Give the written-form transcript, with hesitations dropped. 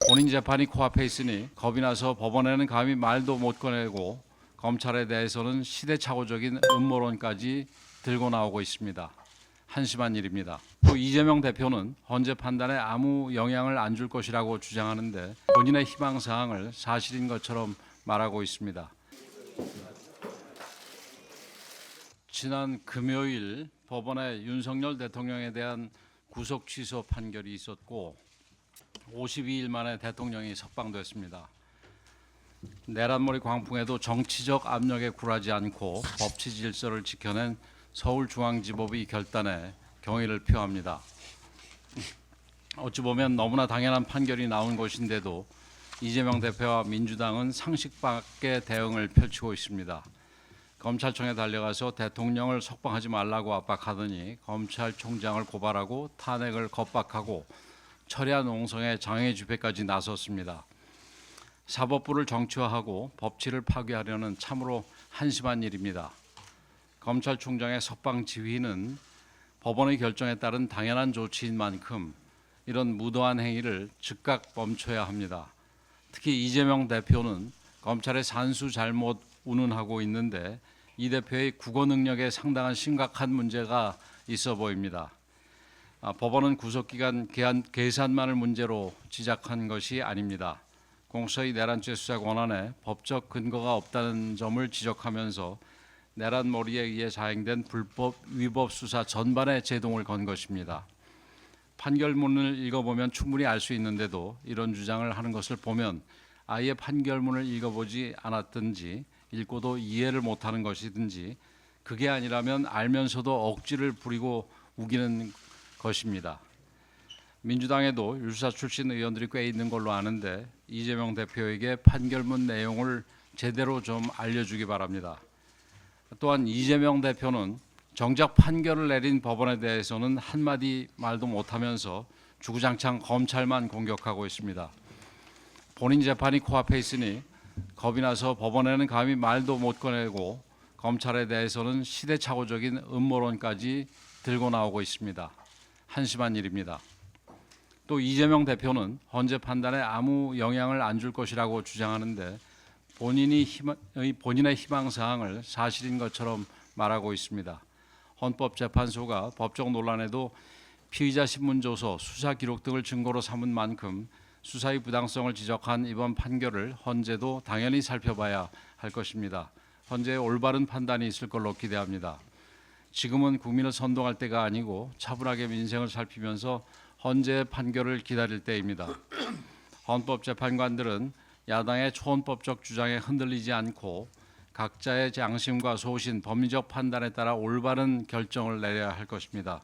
본인 재판이 코앞에 있으니 겁이 나서 법원에는 감히 말도 못 꺼내고 검찰에 대해서는 시대착오적인 음모론까지 들고 나오고 있습니다. 한심한 일입니다. 또 이재명 대표는 헌재 판단에 아무 영향을 안 줄 것이라고 주장하는데 본인의 희망사항을 사실인 것처럼 말하고 있습니다. 지난 금요일 법원에 윤석열 대통령에 대한 구속 취소 판결이 있었고 52일 만에 대통령이 석방됐습니다. 내란머리 광풍에도 정치적 압력에 굴하지 않고 법치 질서를 지켜낸 서울중앙지법이 결단에 경의를 표합니다. 어찌 보면 너무나 당연한 판결이 나온 것인데도 이재명 대표와 민주당은 상식 밖의 대응을 펼치고 있습니다. 검찰청에 달려가서 대통령을 석방하지 말라고 압박하더니 검찰총장을 고발하고 탄핵을 겁박하고 철야 농성의 장애 집회까지 나섰습니다. 사법부를 정치화하고 법치를 파괴하려는 참으로 한심한 일입니다. 검찰총장의 석방 지휘는 법원의 결정에 따른 당연한 조치인 만큼 이런 무도한 행위를 즉각 멈춰야 합니다. 특히 이재명 대표는 검찰의 산수 잘못 운운하고 있는데 이 대표의 국어 능력에 상당한 심각한 문제가 있어 보입니다. 법원은 구속기간 계산만을 문제로 지적한 것이 아닙니다. 공수처의 내란죄 수사 권한에 법적 근거가 없다는 점을 지적하면서 내란몰이에 의해 자행된 불법 위법 수사 전반에 제동을 건 것입니다. 판결문을 읽어보면 충분히 알 수 있는데도 이런 주장을 하는 것을 보면 아예 판결문을 읽어보지 않았든지 읽고도 이해를 못하는 것이든지 그게 아니라면 알면서도 억지를 부리고 우기는 것입니다. 민주당에도 율사 출신 의원들이 꽤 있는 걸로 아는데 이재명 대표에게 판결문 내용을 제대로 좀 알려주기 바랍니다. 또한 이재명 대표는 정작 판결을 내린 법원에 대해서는 한마디 말도 못하면서 주구장창 검찰만 공격하고 있습니다. 본인 재판이 코앞에 있으니 겁이 나서 법원에는 감히 말도 못 꺼내고 검찰에 대해서는 시대착오적인 음모론까지 들고 나오고 있습니다. 한심한 일입니다. 또 이재명 대표는 헌재 판단에 아무 영향을 안 줄 것이라고 주장하는데 본인의 희망사항을 사실인 것처럼 말하고 있습니다. 헌법재판소가 법적 논란에도 피의자 신문조서, 수사 기록 등을 증거로 삼은 만큼 수사의 부당성을 지적한 이번 판결을 헌재도 당연히 살펴봐야 할 것입니다. 헌재의 올바른 판단이 있을 걸로 기대합니다. 지금은 국민을 선동할 때가 아니고 차분하게 민생을 살피면서 헌재의 판결을 기다릴 때입니다. 헌법재판관들은 야당의 초헌법적 주장에 흔들리지 않고 각자의 양심과 소신, 법리적 판단에 따라 올바른 결정을 내려야 할 것입니다.